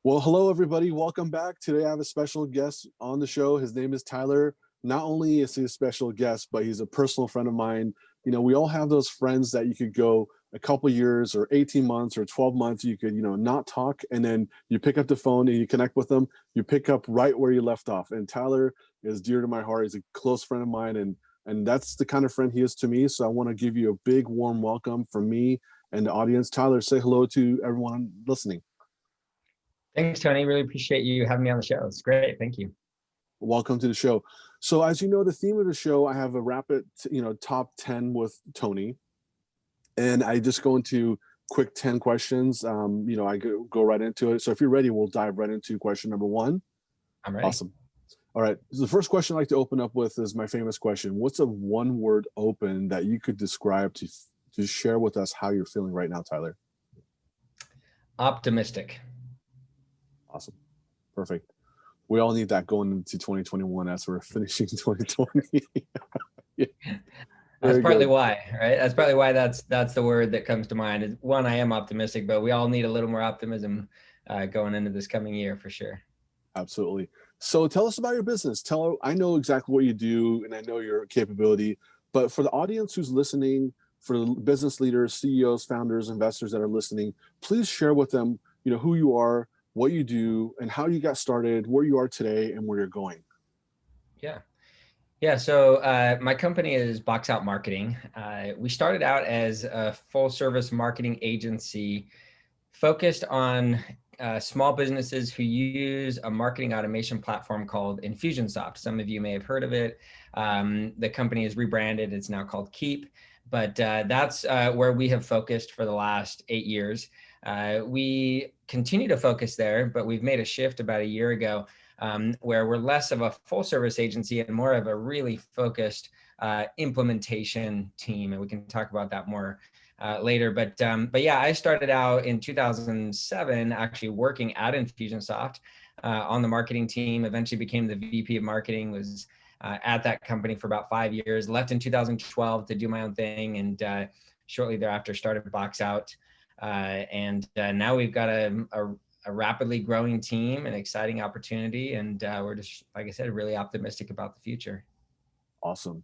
Well, hello, everybody. Welcome back. Today, I have a special guest on the show. His name is Tyler. Not only is he a special guest, but he's a personal friend of mine. You know, we all have those friends that you could go a couple years or 18 months or 12 months. You could, not talk. And then you pick up the phone and you connect with them. You pick up right where you left off. And Tyler is dear to my heart. He's a close friend of mine. And that's the kind of friend he is to me. So I want to give you a big, warm welcome from me and the audience. Tyler, say hello to everyone listening. Thanks, Tony. Really appreciate you having me on the show. It's great. Thank you. Welcome to the show. So as you know, the theme of the show, I have a rapid, top 10 with Tony. And I just go into quick 10 questions. I go right into it. So if you're ready, we'll dive right into question number one. I'm ready. Awesome. All right. So the first question I like to open up with is my famous question. What's a one word open that you could describe to share with us how you're feeling right now, Tyler? Optimistic. Awesome. Perfect. We all need that going into 2021 as we're finishing 2020. Yeah. That's partly why, right? That's probably why that's the word that comes to mind. One, I am optimistic, but we all need a little more optimism going into this coming year for sure. Absolutely. So tell us about your business. I know exactly what you do and I know your capability, but for the audience who's listening, for the business leaders, CEOs, founders, investors that are listening, please share with them, who you are, what you do, and how you got started, where you are today, and where you're going. Yeah. So my company is Box Out Marketing. We started out as a full service marketing agency focused on small businesses who use a marketing automation platform called Infusionsoft. Some of you may have heard of it. The company is rebranded. It's now called Keep. But that's where we have focused for the last 8 years. We continue to focus there, but we've made a shift about a year ago where we're less of a full service agency and more of a really focused implementation team. And we can talk about that more later. But yeah, I started out in 2007 actually working at Infusionsoft on the marketing team, eventually became the VP of marketing, was at that company for about 5 years, left in 2012 to do my own thing. And shortly thereafter started Box Out. And now we've got a rapidly growing team, an exciting opportunity. And we're just, like I said, really optimistic about the future. Awesome.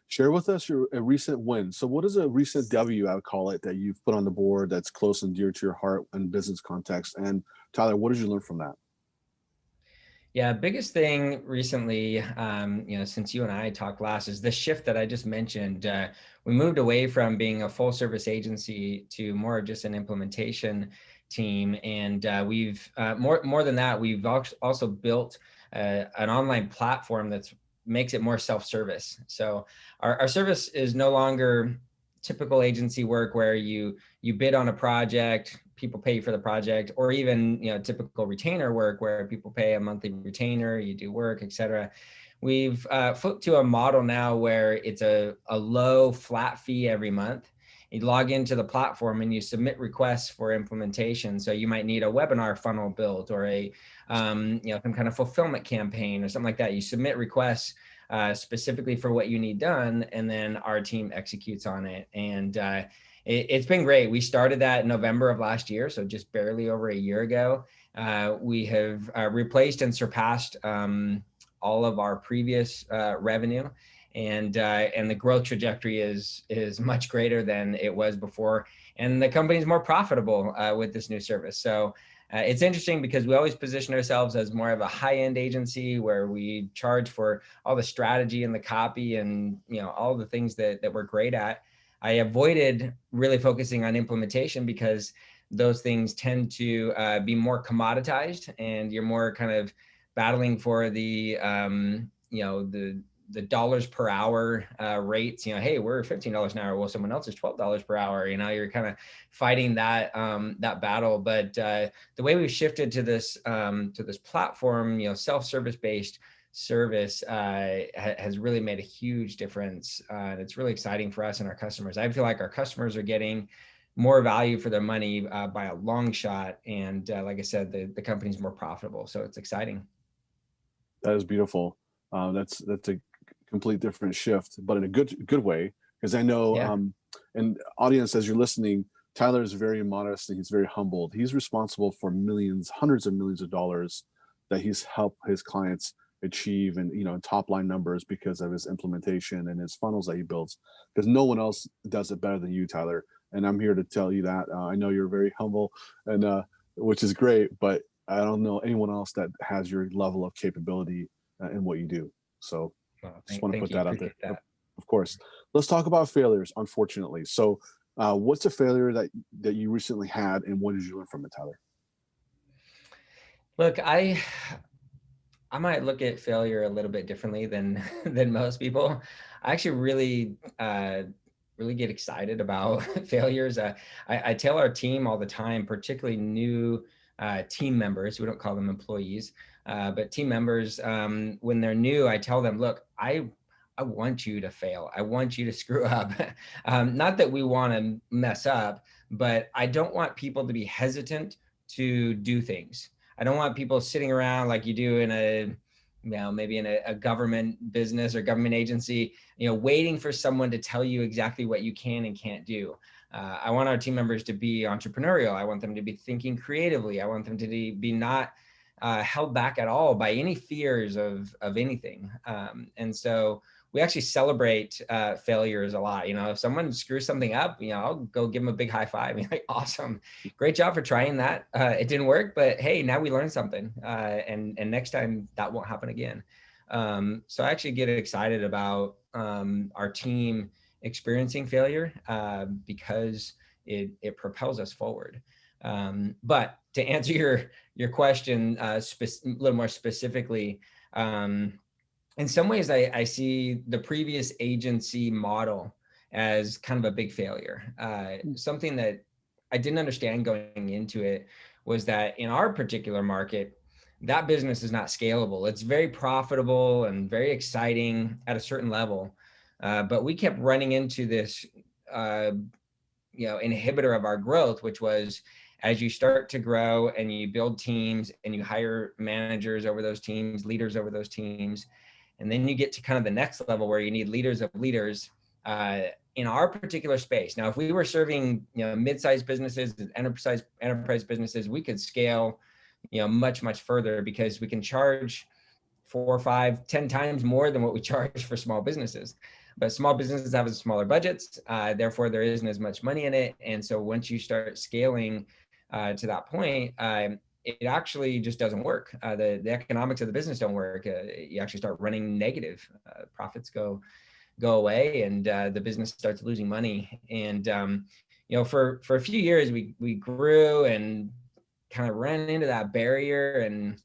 Share with us a recent win. So what is a recent W, I would call it, that you've put on the board that's close and dear to your heart in business context? And Tyler, what did you learn from that? Yeah, biggest thing recently, since you and I talked last, is the shift that I just mentioned. We moved away from being a full service agency to more of just an implementation team. And we've more than that, we've also built an online platform that makes it more self-service. So our service is no longer typical agency work where you bid on a project, people pay you for the project, or even typical retainer work where people pay a monthly retainer, you do work, etc. We've flipped to a model now where it's a low flat fee every month. You log into the platform and you submit requests for implementation. So you might need a webinar funnel built or a some kind of fulfillment campaign or something like that. You submit requests specifically for what you need done, and then our team executes on it. And it's been great. We started that in November of last year, so just barely over a year ago. We have replaced and surpassed all of our previous revenue, and the growth trajectory is much greater than it was before. And the company is more profitable with this new service. So it's interesting because we always position ourselves as more of a high-end agency where we charge for all the strategy and the copy and all the things that we're great at. I avoided really focusing on implementation because those things tend to be more commoditized, and you're more kind of battling for the dollars per hour rates. Hey, we're $15 an hour. Well, someone else is $12 per hour. You're kind of fighting that battle. But the way we've shifted to this platform, self-service based service has really made a huge difference. And it's really exciting for us and our customers. I feel like our customers are getting more value for their money by a long shot. And like I said, the company's more profitable. So it's exciting. That is beautiful. That's a complete different shift, but in a good way, because I know, Yeah. and audience, as you're listening, Tyler is very modest and he's very humbled. He's responsible for millions, hundreds of millions of dollars that he's helped his clients achieve, and top line numbers because of his implementation and his funnels that he builds. Because no one else does it better than you, Tyler. And I'm here to tell you that. I know you're very humble, and which is great, but I don't know anyone else that has your level of capability in what you do. So Well, just want to thank put you. that out there. Appreciate that. Of course. Let's talk about failures, unfortunately. So, what's a failure that you recently had, and what did you learn from it, Tyler? Look, I might look at failure a little bit differently than than most people. I actually really get excited about failures. I tell our team all the time, particularly new team members. We don't call them employees, but team members. When they're new, I tell them, look, I want you to fail. I want you to screw up. Not that we want to mess up, but I don't want people to be hesitant to do things. I don't want people sitting around like you do in maybe in a government business or government agency, waiting for someone to tell you exactly what you can and can't do. I want our team members to be entrepreneurial. I want them to be thinking creatively. I want them to be not held back at all by any fears of anything. And so we actually celebrate failures a lot. If someone screws something up, I'll go give them a big high five. Like, awesome, great job for trying that. It didn't work, but hey, now we learned something, and next time that won't happen again. So I actually get excited about our team experiencing failure because it propels us forward. But to answer your question a little more specifically, in some ways, I see the previous agency model as kind of a big failure. Something that I didn't understand going into it was that in our particular market, that business is not scalable. It's very profitable and very exciting at a certain level, but we kept running into this, inhibitor of our growth, which was as you start to grow and you build teams and you hire managers over those teams, leaders over those teams, and then you get to kind of the next level where you need leaders of leaders in our particular space. Now, if we were serving, mid-sized businesses, enterprise businesses, we could scale, much, much further because we can charge 4, 5, 10 times more than what we charge for small businesses. But small businesses have smaller budgets, therefore there isn't as much money in it. And so once you start scaling to that point, it actually just doesn't work. The economics of the business don't work. You actually start running negative. Profits go away, and the business starts losing money. And for a few years, we grew and kind of ran into that barrier. And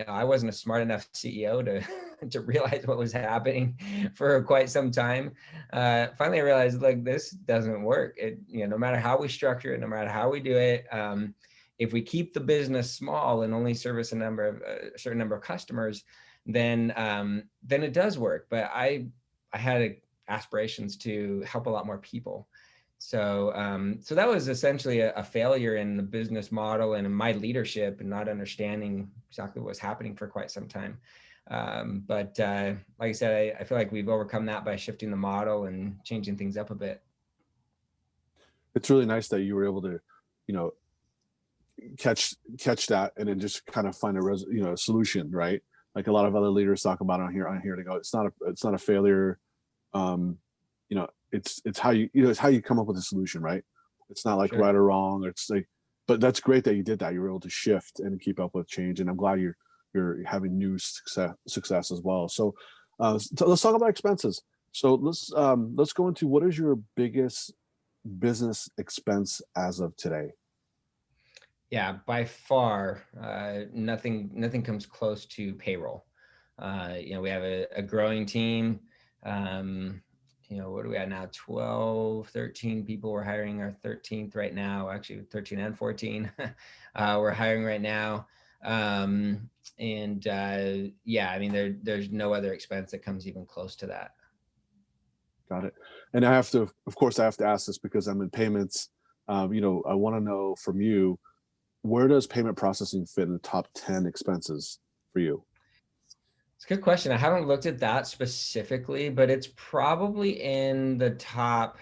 I wasn't a smart enough CEO to to realize what was happening for quite some time. Finally, I realized, like, this doesn't work. No matter how we structure it, no matter how we do it, if we keep the business small and only service a certain number of customers, then it does work. But I had aspirations to help a lot more people. So that was essentially a failure in the business model and in my leadership, and not understanding exactly what was happening for quite some time. But like I said, I feel like we've overcome that by shifting the model and changing things up a bit. It's really nice that you were able to, you know, catch that and then just kind of find a solution, right? Like a lot of other leaders talk about on here to go. It's not a failure. Um, it's how it's how you come up with a solution, right? It's not like Sure. right or wrong. It's like, but that's great that you did that. You were able to shift and keep up with change, and I'm glad you're having new success as well. So, let's talk about expenses. So let's go into what is your biggest business expense as of today. Yeah, by far, nothing comes close to payroll. We have a growing team. Um, what are we at now? 12, 13 people. We're hiring our 13th right now, actually 13 and 14. We're hiring right now. And yeah, I mean, there's no other expense that comes even close to that. Got it. And I have to, of course, I have to ask this because I'm in payments. I want to know from you, where does payment processing fit in the top 10 expenses for you? It's a good question. I haven't looked at that specifically, but it's probably in the top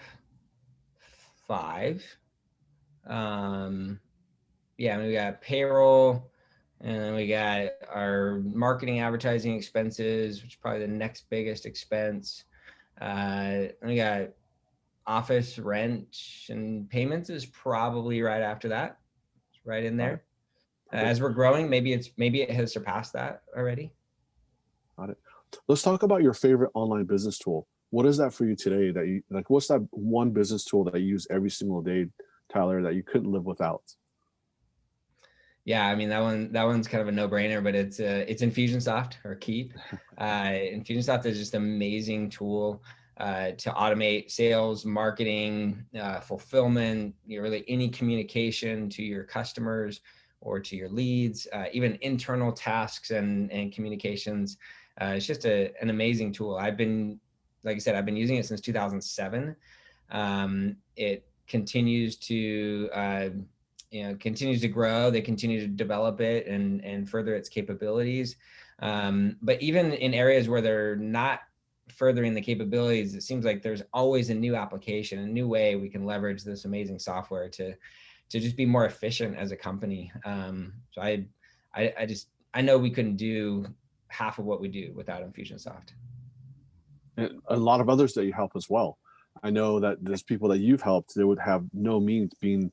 5. Yeah, we got payroll, and then we got our marketing advertising expenses, which is probably the next biggest expense. And we got office rent and payments is probably right after that. It's right in Got it. there. Perfect. As we're growing, maybe it has surpassed that already. Got it. Let's talk about your favorite online business tool. What is that for you today that you like? What's that one business tool that you use every single day, Tyler, that you couldn't live without? Yeah, I mean that one's kind of a no-brainer, but it's Infusionsoft or Keep. Infusionsoft is just an amazing tool to automate sales, marketing, fulfillment, really any communication to your customers or to your leads, even internal tasks and communications. It's just an amazing tool. Like I said, I've been using it since 2007. It continues to continues to grow. They continue to develop it and further its capabilities. But even in areas where they're not furthering the capabilities, it seems like there's always a new application, a new way we can leverage this amazing software to just be more efficient as a company. So I know we couldn't do half of what we do without Infusionsoft. And a lot of others that you help as well. I know that there's people that you've helped that would have no means being,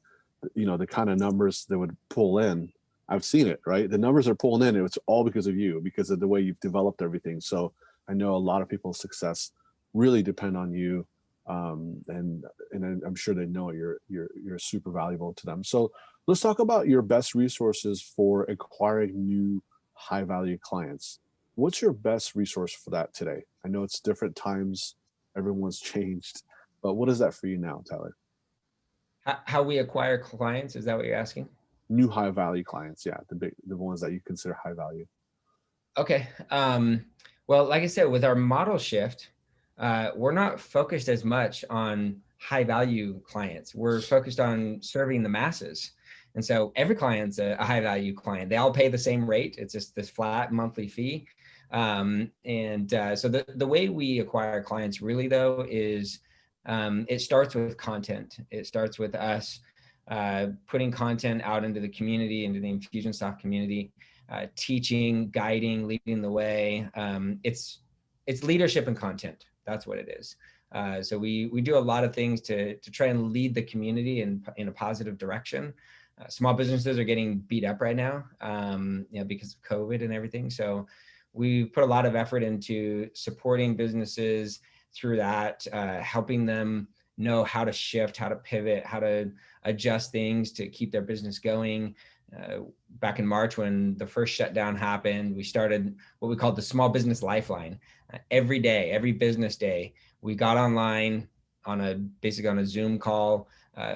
the kind of numbers that would pull in. I've seen it, right? The numbers are pulling in. It's all because of you, because of the way you've developed everything. So I know a lot of people's success really depend on you, and I'm sure they know you're super valuable to them. So let's talk about your best resources for acquiring new high value clients. What's your best resource for that today? I know it's different times, everyone's changed, but what is that for you now, Tyler? How we acquire clients, is that what you're asking? New high value clients, yeah, the ones that you consider high value. Okay. Well, like I said, with our model shift, we're not focused as much on high value clients. We're focused on serving the masses. And so every client's a high value client. They all pay the same rate. It's just this flat monthly fee. So the way we acquire clients really though is it starts with content. It starts with us putting content out into the community, into the Infusionsoft community, teaching, guiding, leading the way. It's leadership and content. That's what it is. So we do a lot of things to try and lead the community in a positive direction. Small businesses are getting beat up right now, because of COVID and everything. So we put a lot of effort into supporting businesses through that, helping them know how to shift, how to pivot, how to adjust things to keep their business going. Back in March, when the first shutdown happened, we started what we called the Small Business Lifeline. Every day, every business day, we got online basically on a Zoom call,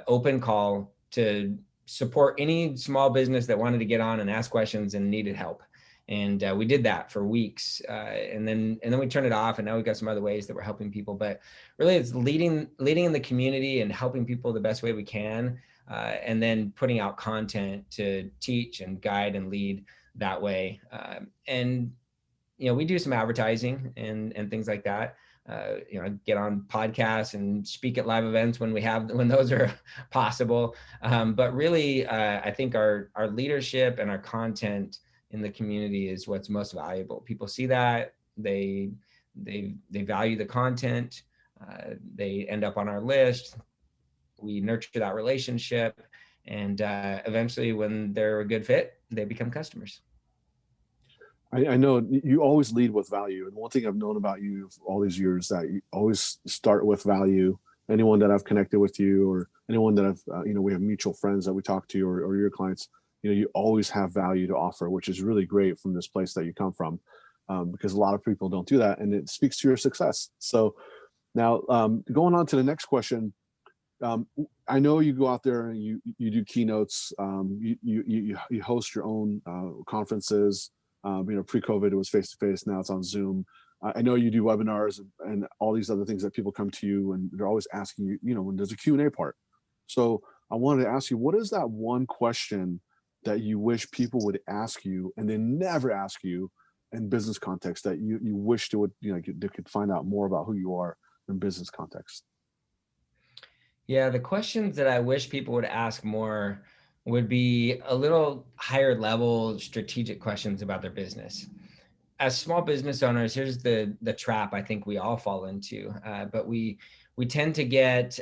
open call to support any small business that wanted to get on and ask questions and needed help. And we did that for weeks, and then we turned it off. And now we've got some other ways that we're helping people. But really, it's leading in the community and helping people the best way we can, and then putting out content to teach and guide and lead that way. And we do some advertising and things like that. Get on podcasts and speak at live events when those are possible. But really, I think our leadership and our content in the community is what's most valuable. People see that, they value the content, they end up on our list. We nurture that relationship, and eventually, when they're a good fit, they become customers. I know you always lead with value, and one thing I've known about you for all these years that you always start with value. Anyone that I've connected with you, or anyone that I've, we have mutual friends that we talk to, or your clients, you always have value to offer, which is really great from this place that you come from, because a lot of people don't do that, and it speaks to your success. So now, going on to the next question. I know you go out there and you do keynotes. You host your own conferences. Pre-COVID it was face to face. Now it's on Zoom. I know you do webinars and all these other things that people come to you and they're always asking you. When there's a Q&A part. So I wanted to ask you, what is that one question that you wish people would ask you and they never ask you in business context that you wish they would, they could find out more about who you are in business context? Yeah, the questions that I wish people would ask more would be a little higher level strategic questions about their business. As small business owners, here's the trap I think we all fall into. But we tend to get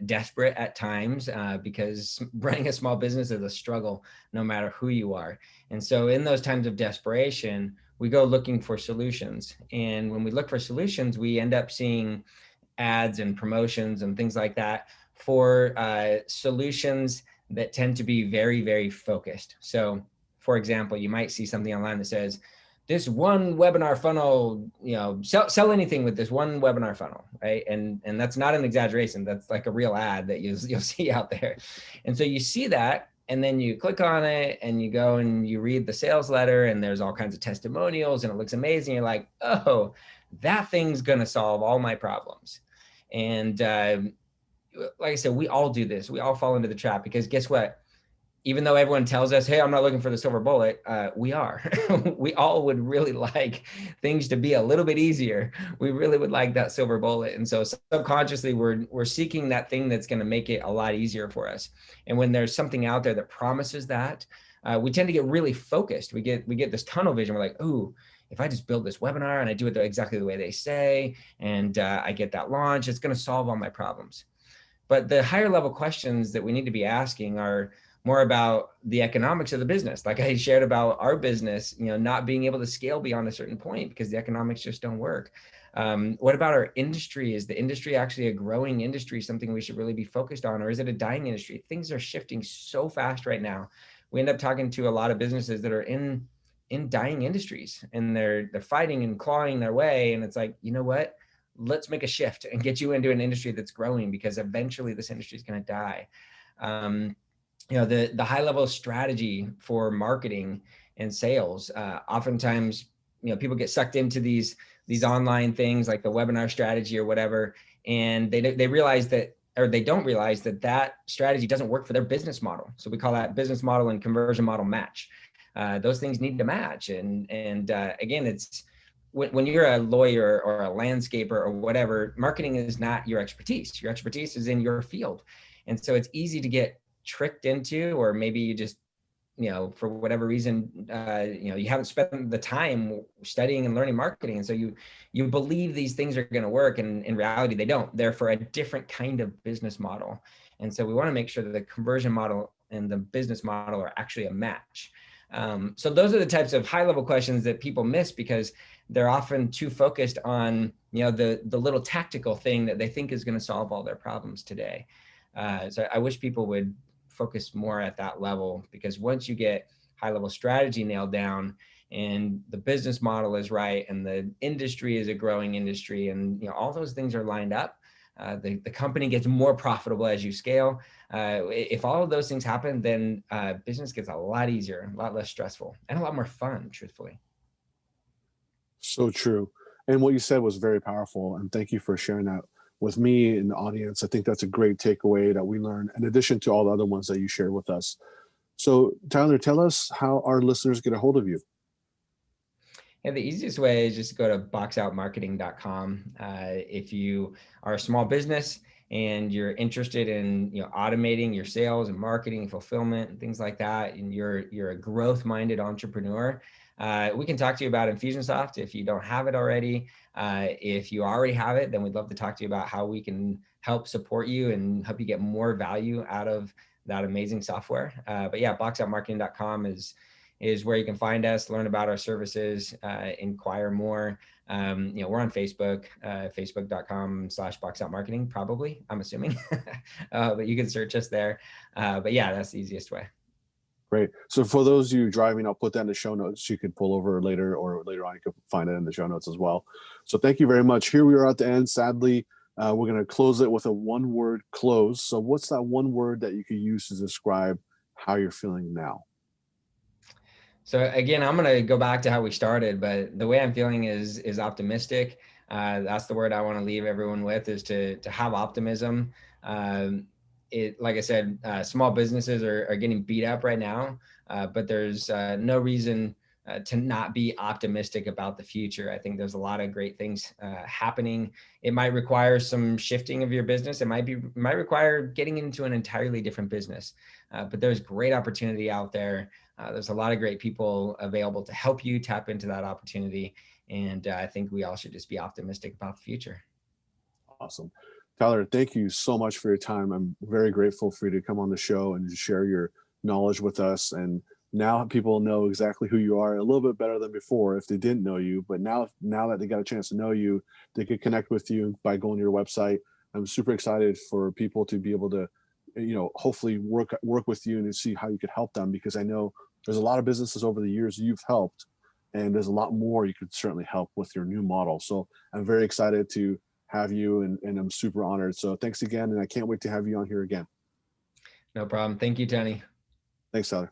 desperate at times because running a small business is a struggle, no matter who you are. And so, in those times of desperation, we go looking for solutions. And when we look for solutions, we end up seeing ads and promotions and things like that for solutions that tend to be very, very focused. So, for example, you might see something online that says, this one webinar funnel, sell anything with this one webinar funnel, right? And that's not an exaggeration. That's like a real ad that you'll see out there. And so you see that, and then you click on it and you go and you read the sales letter, and there's all kinds of testimonials and it looks amazing. You're like, oh, that thing's gonna solve all my problems. And like I said, we all do this. We all fall into the trap because guess what? Even though everyone tells us, hey, I'm not looking for the silver bullet, we are. We all would really like things to be a little bit easier. We really would like that silver bullet. And so subconsciously, we're seeking that thing that's going to make it a lot easier for us. And when there's something out there that promises that, we tend to get really focused. We get this tunnel vision. We're like, ooh, if I just build this webinar and I do it exactly the way they say, and I get that launch, it's going to solve all my problems. But the higher level questions that we need to be asking are more about the economics of the business. Like I shared about our business, not being able to scale beyond a certain point because the economics just don't work. What about our industry? Is the industry actually a growing industry, something we should really be focused on, or is it a dying industry? Things are shifting so fast right now. We end up talking to a lot of businesses that are in dying industries, and they're fighting and clawing their way. And it's like, you know what? Let's make a shift and get you into an industry that's growing, because eventually this industry is going to die. Um, the high level strategy for marketing and sales. Oftentimes, people get sucked into these online things like the webinar strategy or whatever, and they realize that, or they don't realize that that strategy doesn't work for their business model. So we call that business model and conversion model match. Those things need to match, and again, it's when you're a lawyer or a landscaper or whatever, marketing is not your expertise. Your expertise is in your field. And so it's easy to get tricked into, or maybe you just, for whatever reason, you haven't spent the time studying and learning marketing. And so you believe these things are going to work, and in reality, they don't. They're for a different kind of business model. And so we want to make sure that the conversion model and the business model are actually a match. So those are the types of high level questions that people miss because they're often too focused on, the little tactical thing that they think is going to solve all their problems today. So I wish people would focus more at that level, because once you get high level strategy nailed down and the business model is right and the industry is a growing industry, and all those things are lined up, the company gets more profitable as you scale. If all of those things happen, then business gets a lot easier, a lot less stressful, and a lot more fun, truthfully. So true. And what you said was very powerful. And thank you for sharing that with me and the audience. I think that's a great takeaway that we learned, in addition to all the other ones that you shared with us. So, Tyler, tell us how our listeners get a hold of you. And the easiest way is just to go to boxoutmarketing.com. If you are a small business and you're interested in automating your sales and marketing, fulfillment, and things like that, and you're a growth-minded entrepreneur, we can talk to you about Infusionsoft if you don't have it already. If you already have it, then we'd love to talk to you about how we can help support you and help you get more value out of that amazing software. But yeah, boxoutmarketing.com is where you can find us, learn about our services, inquire more. We're on Facebook, facebook.com/boxoutmarketing, probably, I'm assuming, but you can search us there. But yeah, that's the easiest way. Great. So for those of you driving, I'll put that in the show notes. You could pull over later, or later on, you could find it in the show notes as well. So thank you very much. Here we are at the end. Sadly, we're going to close it with a one-word close. So what's that one word that you could use to describe how you're feeling now? So again, I'm going to go back to how we started, but the way I'm feeling is optimistic. That's the word I want to leave everyone with, is to have optimism. Like I said, small businesses are getting beat up right now, but there's no reason to not be optimistic about the future. I think there's a lot of great things happening. It might require some shifting of your business. It might require getting into an entirely different business. But there's great opportunity out there. There's a lot of great people available to help you tap into that opportunity. And I think we all should just be optimistic about the future. Awesome. Tyler, thank you so much for your time. I'm very grateful for you to come on the show and to share your knowledge with us. And now people know exactly who you are a little bit better than before if they didn't know you. But now that they got a chance to know you, they could connect with you by going to your website. I'm super excited for people to be able to, hopefully work with you and to see how you could help them, because I know there's a lot of businesses over the years you've helped, and there's a lot more you could certainly help with your new model. So I'm very excited to have you, and I'm super honored. So thanks again, and I can't wait to have you on here again. No problem. Thank you, Tony. Thanks, Tyler.